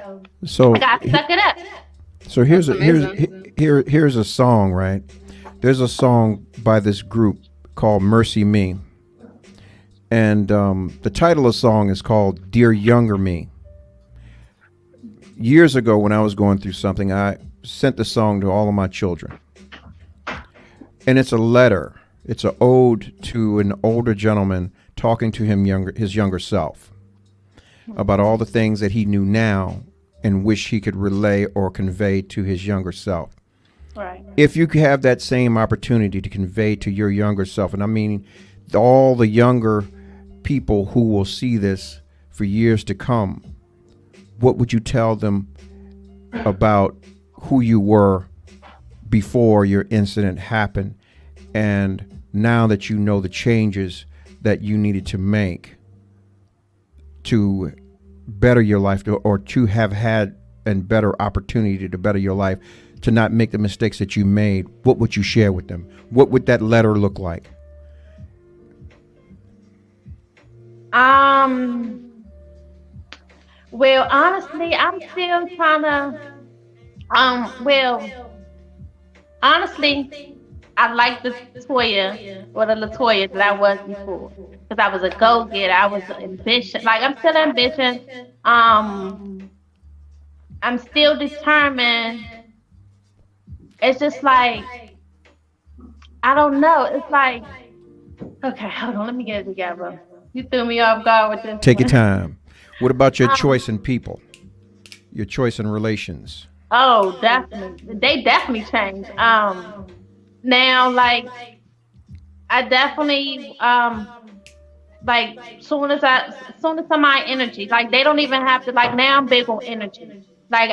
I gotta suck it up. So here's a song, right? There's a song by this group called Mercy Me, and the title of the song is called Dear Younger Me. Years ago, when I was going through something, I sent the song to all of my children. And it's a letter. It's an ode to an older gentleman talking to his younger self about all the things that he knew now and wish he could relay or convey to his younger self. Right. If you could have that same opportunity to convey to your younger self, and I mean all the younger people who will see this for years to come, what would you tell them about who you were before your incident happened, and now that you know the changes that you needed to make to better your life, or to have had a better opportunity to better your life, to not make the mistakes that you made? What would you share with them? What would that letter look like? Well, honestly, I'm still trying to. Honestly, I like the Toya, or the Latoya that I was before, because I was a go-getter. I was ambitious. Like, I'm still ambitious. I'm still determined. It's just like, I don't know. It's like, okay, hold on, let me get it together. You threw me off guard with this. Take your time. What about your choice in people? Your choice in relations? Oh, definitely. They definitely changed. Now, like, I definitely, like, soon as my energy, like, they don't even have to, like, now I'm big on energy. Like,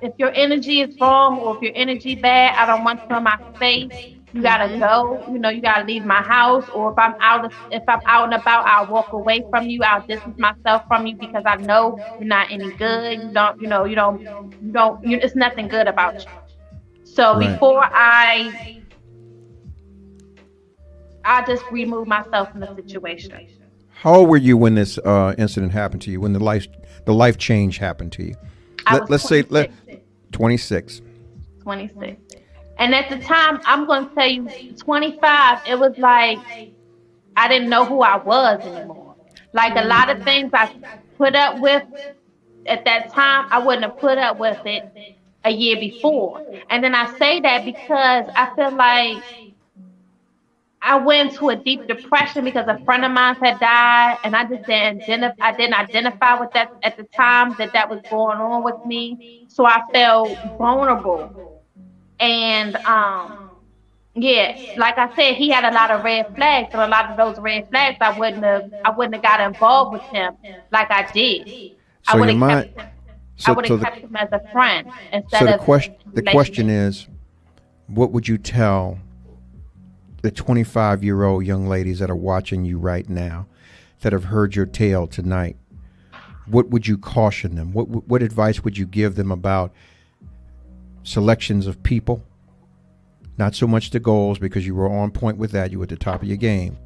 if your energy is wrong, or if your energy bad, I don't want you in my space. You gotta go. You gotta leave my house. Or if I'm out and about, I'll walk away from you. I'll distance myself from you, because I know you're not any good. It's nothing good about you. So Right. before I just remove myself from the situation. How old were you when this incident happened to you? When the life change happened to you? Let's say 26. 26. And at the time, I'm going to tell you, 25, it was like I didn't know who I was anymore. Like, a lot of things I put up with at that time, I wouldn't have put up with it a year before. And then I say that because I feel like I went into a deep depression because a friend of mine had died, and I just didn't identify with that at the time, that was going on with me. So I felt vulnerable. And like I said, he had a lot of red flags, and a lot of those red flags, I wouldn't have got involved with him like I did. So I So, would so have the kept them as a friend so instead the of question relationship. is, what would you tell the 25-year-old young ladies that are watching you right now, that have heard your tale tonight? What would you caution them? What advice would you give them about selections of people? Not so much the goals, because you were on point with that. You were at the top of your game.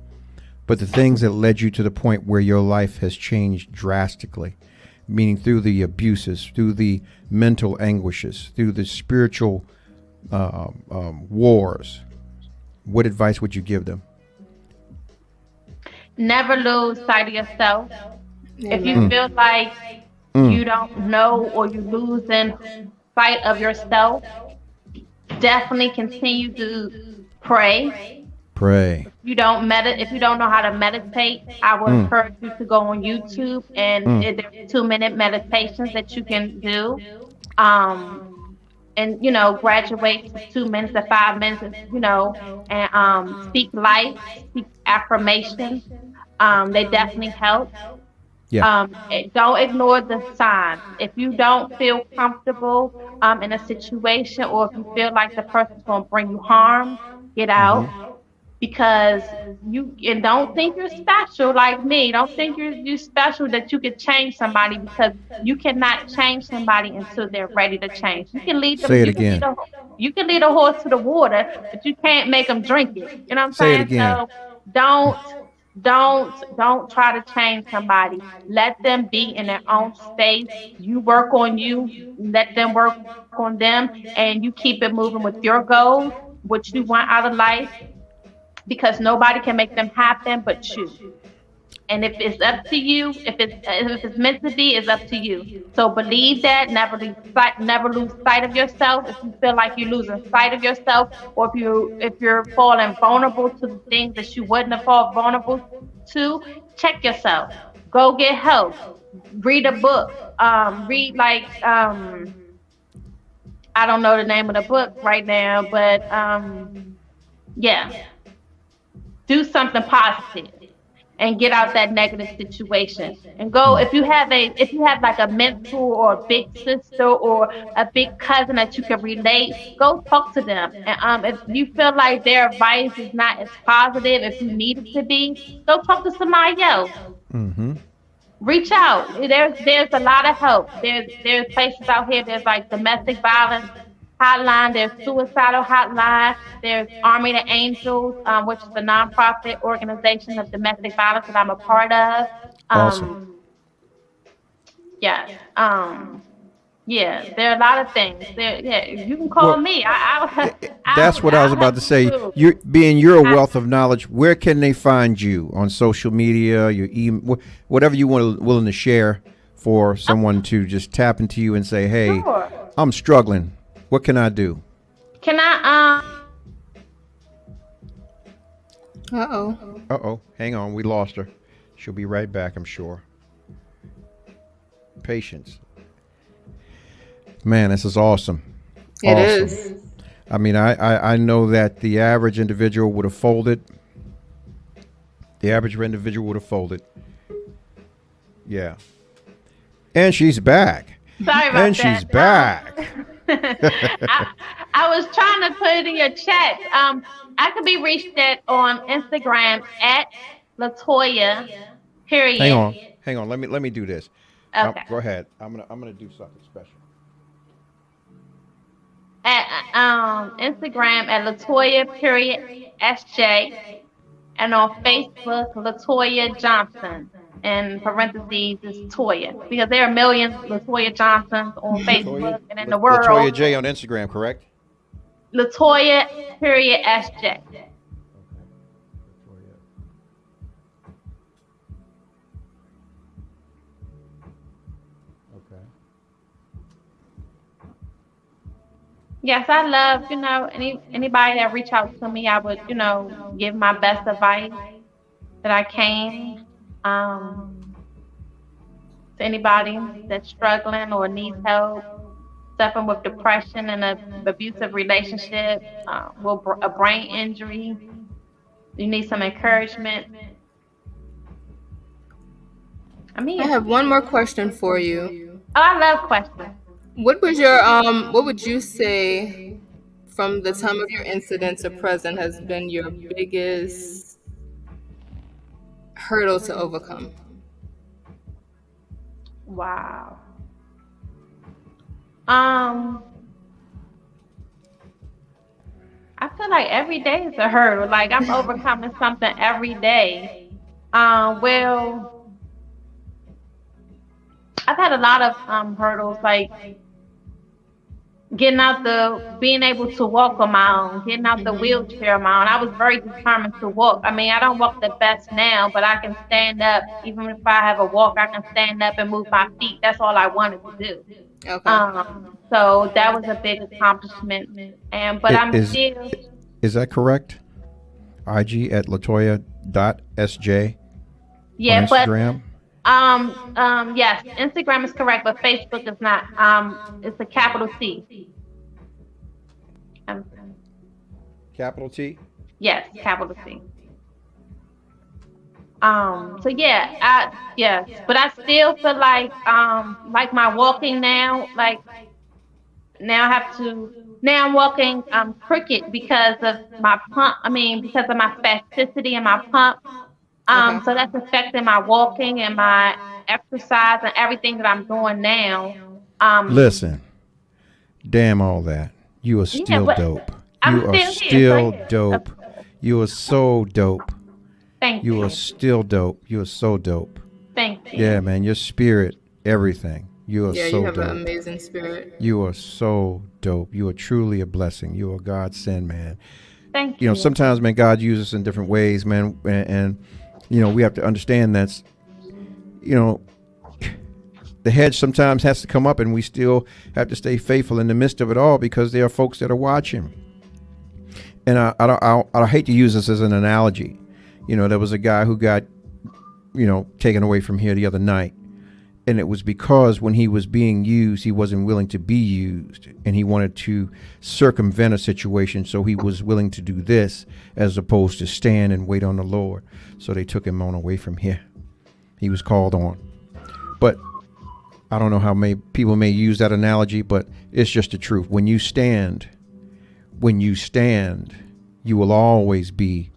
But the things that led you to the point where your life has changed drastically, meaning through the abuses, through the mental anguishes, through the spiritual wars. What advice would you give them? Never lose sight of yourself. If you Amen. feel like you don't know or you're losing sight of yourself, definitely continue to pray. Pray. If you don't know how to meditate, I would Mm, encourage you to go on YouTube, and mm, there's 2-minute meditations that you can do. Um, and graduate to 2 minutes to 5 minutes, and speak life, speak affirmations. They definitely help. yeah. Don't ignore the signs. If you don't feel comfortable in a situation, or if you feel like the person's going to bring you harm, get Hmm. out. Because and don't think you're special like me. Don't think you're special, that you could change somebody, because you cannot change somebody until they're ready to change. You can lead them. Say it again. You can lead a horse to the water, but you can't make them drink it. You know what I'm Say it saying? again. So don't try to change somebody. Let them be in their own space. You work on you. Let them work on them, and you keep it moving with your goals, what you want out of life, because nobody can make them happen but you. And if it's up to you, if it's meant to be, it's up to you. So believe that. Never lose sight of yourself. If you feel like you're losing sight of yourself, or if you're falling vulnerable to the things that you wouldn't have fallen vulnerable to, check yourself. Go get help. Read a book. Read, like, I don't know the name of the book right now, but yeah, do something positive and get out that negative situation, and go. If you have like a mentor or a big sister or a big cousin that you can relate, go talk to them. And if you feel like their advice is not as positive if you need it to be, go talk to somebody else. Mm-hmm. Reach out. There's a lot of help. There's places out here. There's like domestic violence hotline. There's suicidal hotline. There's Army to Angels, which is a nonprofit organization of domestic violence that I'm a part of. Awesome. Yeah. Yeah. There are a lot of things. Yeah. You can call Well, me. I that's what I was I'll about help to you say. through. You're a I, wealth of knowledge. Where can they find you on social media? Your email, whatever you willing to share for someone to just tap into you and say, "Hey, sure. I'm struggling. What can I do?" Can I? Uh-oh. Uh-oh. Hang on. We lost her. She'll be right back, I'm sure. Patience. Man, this is awesome. It Awesome. is. I mean, I know that the average individual would have folded. The average individual would have folded. Yeah. And she's back. Sorry about And that. she's back. I was trying to put it in your chat. I could be reached on Instagram at Latoya. Hang on. Period. Hang on. Let me do this. Okay. Go ahead. I'm gonna do something special. At Instagram at Latoya. Period. SJ. And on Facebook, Latoya Johnson. In parentheses is Toya, because there are millions Latoya Johnsons on Facebook and in the Latoya world. J on Instagram, correct? Latoya. Period. SJ. Okay. Yes, I love, anybody that reach out to me, I would, give my best advice that I can. To anybody that's struggling or needs help, suffering with depression and an abusive relationship, a brain injury, you need some encouragement. I have one more question for you. Oh, I love questions. What would you say from the time of your incident to present has been your biggest hurdle to overcome? Wow. Um, I feel like every day is a hurdle. Like I'm overcoming something every day. Well, I've had a lot of hurdles, like being able to walk on my own, getting out the wheelchair on my own. I was very determined to walk. I mean, I don't walk the best now, but I can stand up. Even if I have a walk, I can stand up and move my feet. That's all I wanted to do. Okay. So that was a big accomplishment. But I'm still. Is that correct? IG at latoya.sj Yeah, on Instagram. Yes, Instagram is correct, but Facebook is not. It's a capital T. Capital T? Yes, capital T. So yes, but I still feel like my walking now, like now I'm walking crooked because of my pump. I mean, because of my spasticity in my pump. Okay. So that's affecting my walking and my exercise and everything that I'm doing now. Listen, damn all that. You are still but dope. I'm You are still here, still so dope. You are so dope. Thank You you. are still dope. You are so dope. Thank you. Yeah, man. Your spirit, everything. You are Yeah, so you have dope. an amazing spirit. You are so dope. You are truly a blessing. You are God's send, man. Thank You know, you. sometimes, man, God uses us in different ways, man. And you know, we have to understand that's, you know, the hedge sometimes has to come up and we still have to stay faithful in the midst of it all because there are folks that are watching. And I hate to use this as an analogy. You know, there was a guy who got, you know, taken away from here the other night. And it was because when he was being used, he wasn't willing to be used. And he wanted to circumvent a situation. So he was willing to do this as opposed to stand and wait on the Lord. So they took him on away from here. He was called on. But I don't know how people may use that analogy, but it's just the truth. When you stand, you will always be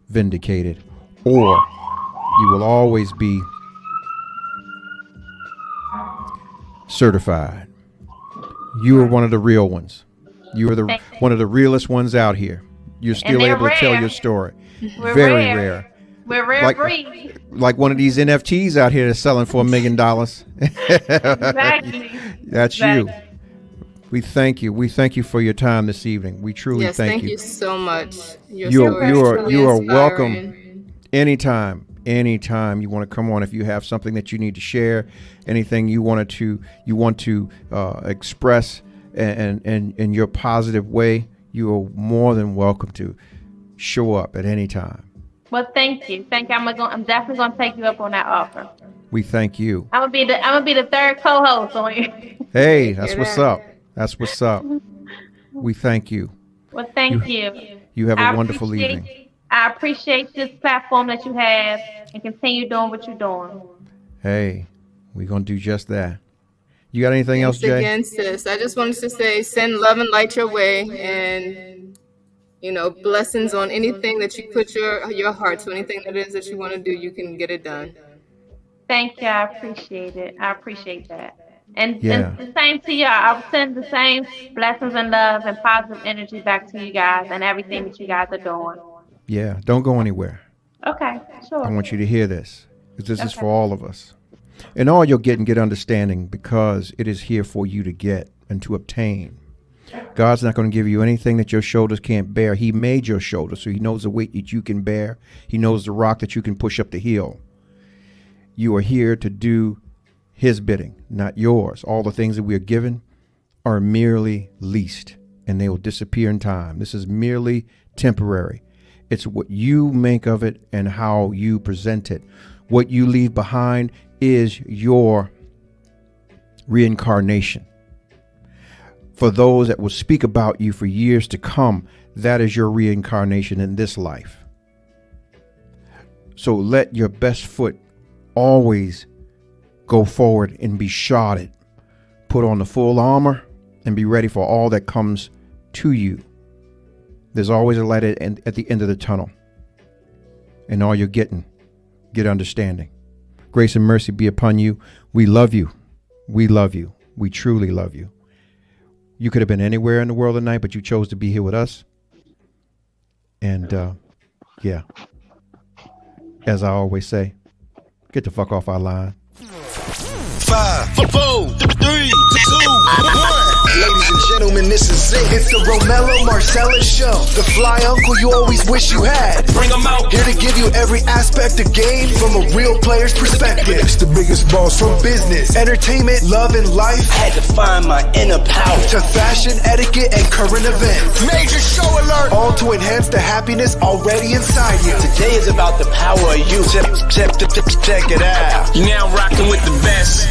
vindicated, or you will always be certified. You are one of the real ones. You are one of the realest ones out here. You're still able to tell your story. We're Very rare. rare. We're rare breed. Like one of these NFTs out here that's selling for $1 million. Exactly. That's you. We thank you. We thank you for your time this evening. We truly Yes, thank thank you. you so much. Your You story is truly are inspiring. welcome anytime you want to come on. If you have something that you need to share, anything you want to express and in your positive way, you are more than welcome to show up at any time. Well, thank you. I'm definitely gonna take you up on that offer. We thank you. I'm gonna be the third co-host on you. Hey, that's Hear what's that? up. That's what's up. We thank you. Well, thank you. You have a I wonderful appreciate- evening. I appreciate this platform that you have, and continue doing what you're doing. Hey, we're going to do just that. You got anything else, Once Jay? again, sis, I just wanted to say send love and light your way, and blessings on anything that you put your heart to, anything that it is that you want to do, you can get it done. Thank you. I appreciate it. I appreciate that. And the same to y'all. I'll send the same blessings and love and positive energy back to you guys and everything that you guys are doing. Yeah, don't go anywhere. Okay, sure. I want you to hear this, because this is for all of us. And all you'll get understanding, because it is here for you to get and to obtain. God's not going to give you anything that your shoulders can't bear. He made your shoulders, so he knows the weight that you can bear. He knows the rock that you can push up the hill. You are here to do his bidding, not yours. All the things that we are given are merely leased, and they will disappear in time. This is merely temporary. It's what you make of it and how you present it. What you leave behind is your reincarnation. For those that will speak about you for years to come, that is your reincarnation in this life. So let your best foot always go forward and be shodded Put on the full armor and be ready for all that comes to you. There's always a light at the end of the tunnel. And all you're getting, get understanding. Grace and mercy be upon you. We love you. We love you. We truly love you. You could have been anywhere in the world tonight, but you chose to be here with us. And yeah, as I always say, get the fuck off our line. 5, 4, 3, 2, 1. Ladies and gentlemen, this is it. It's the ROMELLO Marcellus show. The fly uncle you always wish you had. Bring 'em out. Here to give you every aspect of game from a real player's perspective. It's the biggest boss from business, entertainment, love, and life. Had to find my inner power. To fashion, etiquette, and current events. Major show alert. All to enhance the happiness already inside you. Today is about the power of you. Check it out. You're now rocking with the best.